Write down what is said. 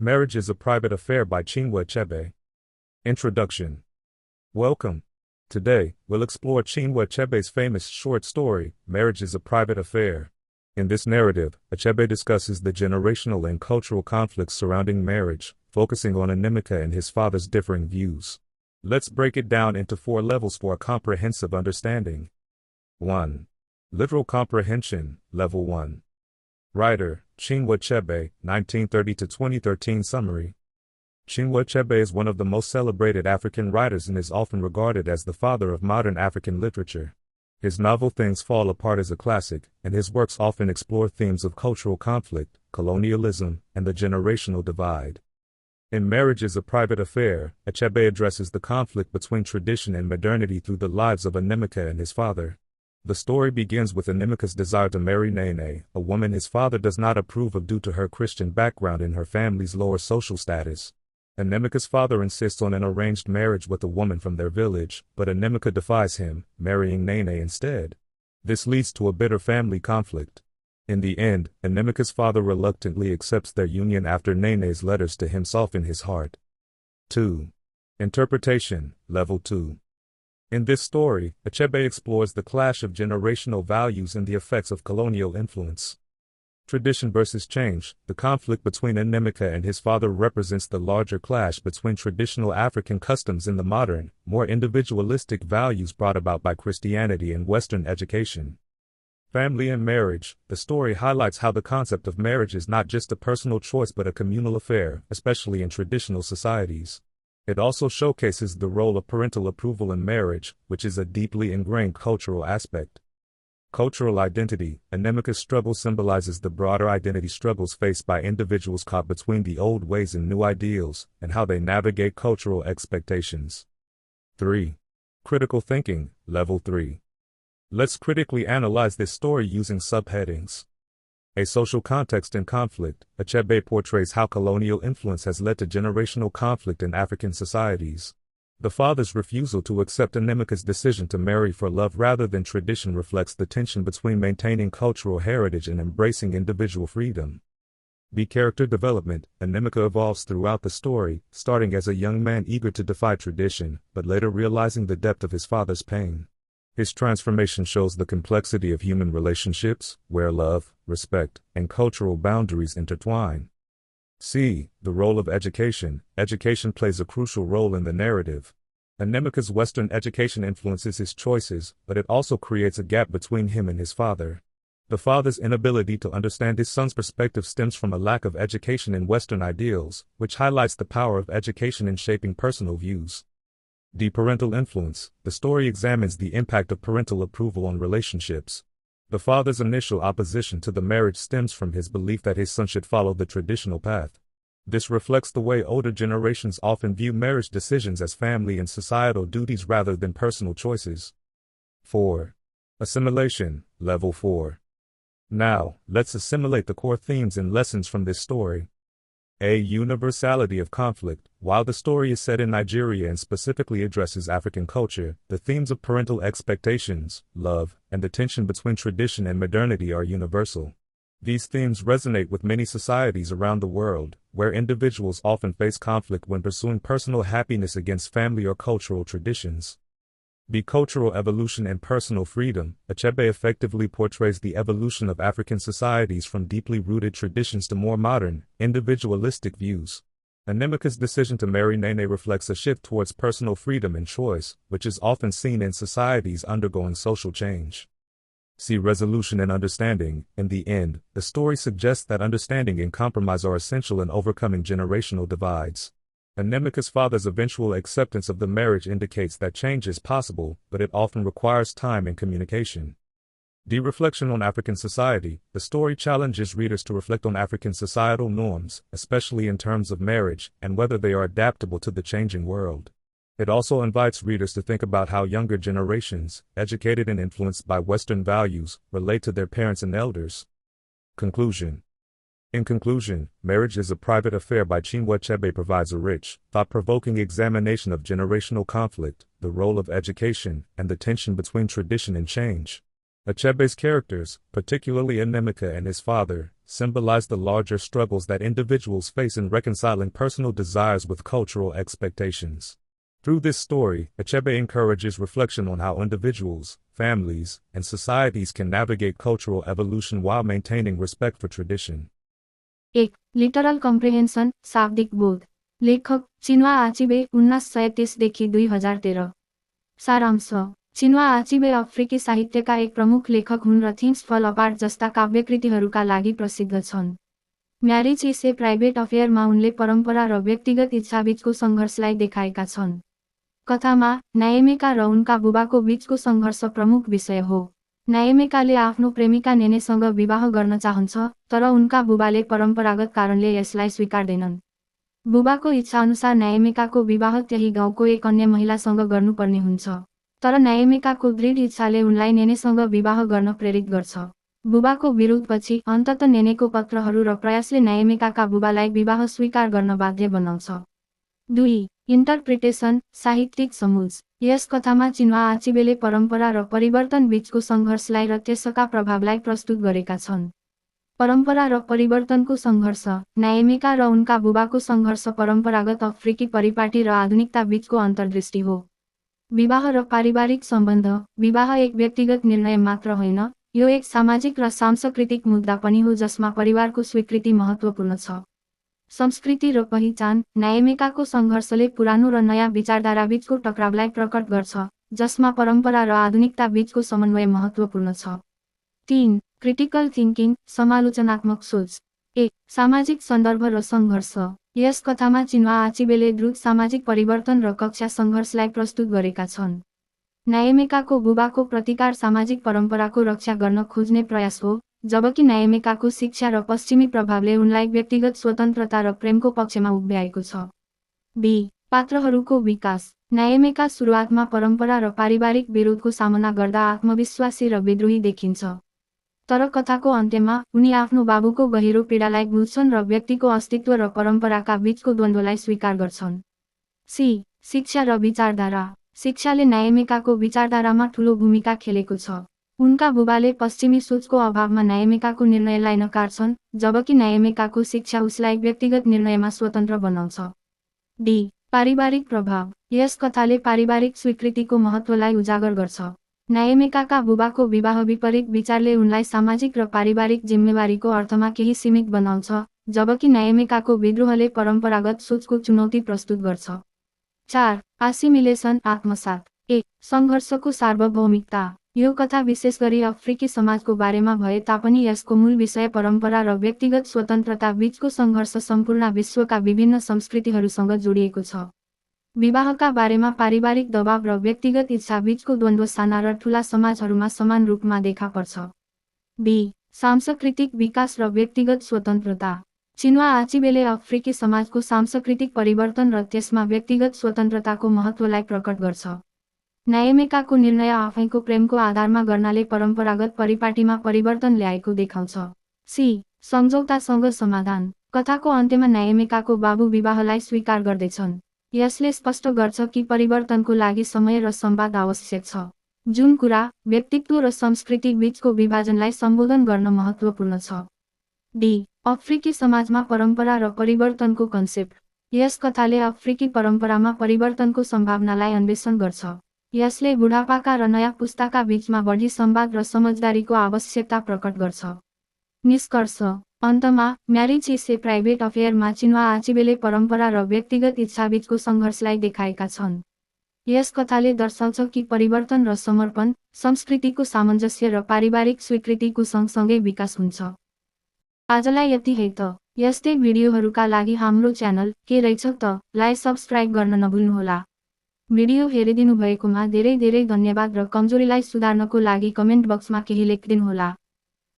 Marriage is a Private Affair by Chinua Achebe. Introduction. Welcome. Today, we'll explore Chinua Achebe's famous short story, Marriage is a Private Affair. In this narrative, Achebe discusses the generational and cultural conflicts surrounding marriage, focusing on Onyemeka and his father's differing views. Let's break it down into 4 levels for a comprehensive understanding. 1. Literal comprehension, Level 1. Writer, Chinua Achebe, 1930–2013 Summary. Chinua Achebe is one of the most celebrated African writers and is often regarded as the father of modern African literature. His novel Things Fall Apart is a classic, and his works often explore themes of cultural conflict, colonialism, and the generational divide. In Marriage is a Private Affair, Achebe addresses the conflict between tradition and modernity through the lives of Onyemeka and his father. The story begins with Onyemeka's desire to marry Nene, a woman his father does not approve of due to her Christian background and her family's lower social status. Onyemeka's father insists on an arranged marriage with a woman from their village, but Onyemeka defies him, marrying Nene instead. This leads to a bitter family conflict. In the end, Onyemeka's father reluctantly accepts their union after Nene's letters to him soften his heart. 2. Interpretation, Level 2. In this story, Achebe explores the clash of generational values and the effects of colonial influence. Tradition versus change, the conflict between Onyemeka and his father represents the larger clash between traditional African customs and the modern, more individualistic values brought about by Christianity and Western education. Family and marriage, the story highlights how the concept of marriage is not just a personal choice but a communal affair, especially in traditional societies. It also showcases the role of parental approval in marriage, which is a deeply ingrained cultural aspect. Cultural identity, Onyemeka's struggle symbolizes the broader identity struggles faced by individuals caught between the old ways and new ideals, and how they navigate cultural expectations. 3. Critical thinking, Level 3. Let's critically analyze this story using subheadings. A social context and conflict, Achebe portrays how colonial influence has led to generational conflict in African societies. The father's refusal to accept Onyemeka's decision to marry for love rather than tradition reflects the tension between maintaining cultural heritage and embracing individual freedom. B. Character development, Onyemeka evolves throughout the story, starting as a young man eager to defy tradition, but later realizing the depth of his father's pain. His transformation shows the complexity of human relationships, where love, respect, and cultural boundaries intertwine. C. The role of education. Education plays a crucial role in the narrative. Onyemeka's Western education influences his choices, but it also creates a gap between him and his father. The father's inability to understand his son's perspective stems from a lack of education in Western ideals, which highlights the power of education in shaping personal views. D. Parental influence. The story examines the impact of parental approval on relationships. The father's initial opposition to the marriage stems from his belief that his son should follow the traditional path. This reflects the way older generations often view marriage decisions as family and societal duties rather than personal choices. 4. Assimilation, Level 4. Now, let's assimilate the core themes and lessons from this story. A. Universality of conflict. While the story is set in Nigeria and specifically addresses African culture, the themes of parental expectations, love, and the tension between tradition and modernity are universal. These themes resonate with many societies around the world, where individuals often face conflict when pursuing personal happiness against family or cultural traditions. B. Cultural evolution and personal freedom. Achebe effectively portrays the evolution of African societies from deeply rooted traditions to more modern, individualistic views. Onyemeka's decision to marry Nene reflects a shift towards personal freedom and choice, which is often seen in societies undergoing social change. C. Resolution and understanding. In the end, the story suggests that understanding and compromise are essential in overcoming generational divides. Onyemeka's father's eventual acceptance of the marriage indicates that change is possible, but it often requires time and communication. D. Reflection on African society. The story challenges readers to reflect on African societal norms, especially in terms of marriage, and whether they are adaptable to the changing world. It also invites readers to think about how younger generations, educated and influenced by Western values, relate to their parents and elders. Conclusion. In conclusion, Marriage is a Private Affair by Chinua Achebe provides a rich, thought-provoking examination of generational conflict, the role of education, and the tension between tradition and change. Achebe's characters, particularly Onyemeka and his father, symbolize the larger struggles that individuals face in reconciling personal desires with cultural expectations. Through this story, Achebe encourages reflection on how individuals, families, and societies can navigate cultural evolution while maintaining respect for tradition. 1. Literal comprehension शाब्दिक बोध लेखक चिन्वा आचिबे 1933 देखि 2013 सारांश चिन्वा आचिबे अफ्रिकी साहित्यका एक प्रमुख लेखक हुन् र थिङ्स फल अपार्ट जस्ता काव्यकृतिहरूका लागि प्रसिद्ध छन्। म्यारिज इज ए प्राइभेट अफेयरमा उनले परम्परा र व्यक्तिगत इच्छाबीचको सङ्घर्षलाई देखाएका छन्। कथामा नायमेका र उनका बुबाको बीचको सङ्घर्ष प्रमुख विषय हो। नायमेकाले आफ्नो प्रेमिका नेनेसँग विवाह गर्न चाहन्छ, तर उनका बुबाले परम्परागत कारणले यसलाई स्वीकार्दैनन्। बुबाको इच्छाअनुसार नायमेकाको विवाह त्यही गाउँको एक अन्य महिलासँग गर्नुपर्ने हुन्छ, तर नायमेकाको दृढ इच्छाले उनलाई नेनेसँग विवाह गर्न प्रेरित गर्छ। बुबाको विरोधपछि अन्तत नेनेको पत्रहरू र प्रयासले नायमेकाका बुबालाई विवाह स्वीकार गर्न बाध्य बनाउँछ। 2. इन्टरप्रिटेसन साहित्यिक समुज यस कथामा चिन्वा आचिबेले परम्परा र परिवर्तन बीचको सङ्घर्षलाई र त्यसका प्रभावलाई प्रस्तुत गरेका छन्। परम्परा र परिवर्तनको सङ्घर्ष नायमेका र उनका बुबाको सङ्घर्ष परम्परागत अफ्रिकी परिपाटी र आधुनिकता बीचको अन्तर्दृष्टि हो। विवाह र पारिवारिक सम्बन्ध विवाह एक व्यक्तिगत निर्णय मात्र होइन, यो एक सामाजिक र सांस्कृतिक मुद्दा पनि हो जसमा परिवारको स्वीकृति महत्त्वपूर्ण छ। संस्कृति र पहिचान नायमेकाको सङ्घर्षले पुरानो र नयाँ विचारधारा बीचको टकरावलाई प्रकट गर्छ, जसमा परम्परा र आधुनिकता बीचको समन्वय महत्त्वपूर्ण छ। 3. क्रिटिकल थिङ्किङ समालोचनात्मक सोच 1. सामाजिक सन्दर्भ र सङ्घर्ष यस कथामा चिन्वा आचिबेले द्रुत सामाजिक परिवर्तन र कक्षा सङ्घर्षलाई प्रस्तुत गरेका छन्। नायमेकाको बुबाको प्रतिकार सामाजिक परम्पराको रक्षा गर्न खोज्ने प्रयास हो, जबकि नायमेकाको शिक्षा र पश्चिमी प्रभावले उनलाई व्यक्तिगत स्वतन्त्रता र प्रेमको पक्षमा उभ्याएको छ। बी. पात्रहरूको विकास नायमेका सुरुवातमा परम्परा र पारिवारिक विरोधको सामना गर्दा आत्मविश्वासी र विद्रोही देखिन्छ, तर कथाको अन्त्यमा उनी आफ्नो बाबुको गहिरो पीडालाई बुझ्छन् र व्यक्तिको अस्तित्व र परम्पराका बीचको द्वन्द्वलाई स्वीकार गर्छन्। सी. शिक्षा र विचारधारा शिक्षाले नायमेकाको विचारधारामा ठूलो भूमिका खेलेको छ। उनका बुबाले पश्चिमी सोचको अभावमा नायमेकाको निर्णयलाई नकार्छन्, जबकि नायमेकाको शिक्षा उसलाई व्यक्तिगत निर्णयमा स्वतन्त्र बनाउँछ। डी. पारिवारिक प्रभाव यस कथाले पारिवारिक स्वीकृतिको महत्त्वलाई उजागर गर्छ। नायमेकाका बुबाको विवाह विपरीत विचारले उनलाई सामाजिक र पारिवारिक जिम्मेवारीको अर्थमा केही सीमित बनाउँछ, जबकि नायमेकाको विद्रोहले परम्परागत सोचको चुनौती प्रस्तुत गर्छ। 4. आसिमिलेसन आत्मसात 1. सङ्घर्षको सार्वभौमिकता यो कथा विशेष गरी अफ्रिकी समाजको बारेमा भए तापनि यसको मूल विषय परम्परा र व्यक्तिगत स्वतन्त्रता बीचको सङ्घर्ष सम्पूर्ण विश्वका विभिन्न संस्कृतिहरूसँग जोडिएको छ। विवाहका बारेमा पारिवारिक दबाव र व्यक्तिगत इच्छा बीचको द्वन्द्व साना र ठूला समाजहरूमा समान रूपमा देखा पर्छ। बी. सांस्कृतिक विकास र व्यक्तिगत स्वतन्त्रता चिन्वा आचिबेले अफ्रिकी समाजको सांस्कृतिक परिवर्तन र त्यसमा व्यक्तिगत स्वतन्त्रताको महत्त्वलाई प्रकट गर्छ। नायमेकाको निर्णय आफैको प्रेमको आधारमा गर्नाले परम्परागत परिपाटीमा परिवर्तन ल्याएको देखाउँछ। सी. सम्झौतासँग समाधान कथाको अन्त्यमा नायमेकाको बाबु विवाहलाई स्वीकार गर्दैछन्। यसले स्पष्ट गर्छ कि परिवर्तनको लागि समय र संवाद आवश्यक छ, जुन कुरा व्यक्तित्व र संस्कृति बीचको विभाजनलाई सम्बोधन गर्न महत्त्वपूर्ण छ। डी. अफ्रिकी समाजमा परम्परा र परिवर्तनको कन्सेप्ट यस कथाले अफ्रिकी परम्परामा परिवर्तनको सम्भावनालाई अन्वेषण गर्छ। यसले बुढापाका र नयाँ पुस्ताका बीचमा बढी संवाद र समझदारीको आवश्यकता प्रकट गर्छ। निष्कर्ष अन्तमा म्यारिज इज ए प्राइभेट अफेयरमा चिन्वा आचिबेले परम्परा र व्यक्तिगत इच्छाबीचको सङ्घर्षलाई देखाएका छन्। यस कथाले दर्शाउँछ कि परिवर्तन र समर्पण, संस्कृतिको सामञ्जस्य र पारिवारिक स्वीकृतिको सँगसँगै विकास हुन्छ। आजलाई यति है त। यस्तै भिडियोहरूका लागि हाम्रो च्यानल के रहेछ त लाई सब्स्क्राइब गर्न नभुल्नुहोला। भिडियो हेरिदिनु भएकोमा धेरै धेरै धन्यवाद र कमजोरीलाई सुधार्नको लागि कमेन्ट बक्समा केही लेखिदिनुहोला।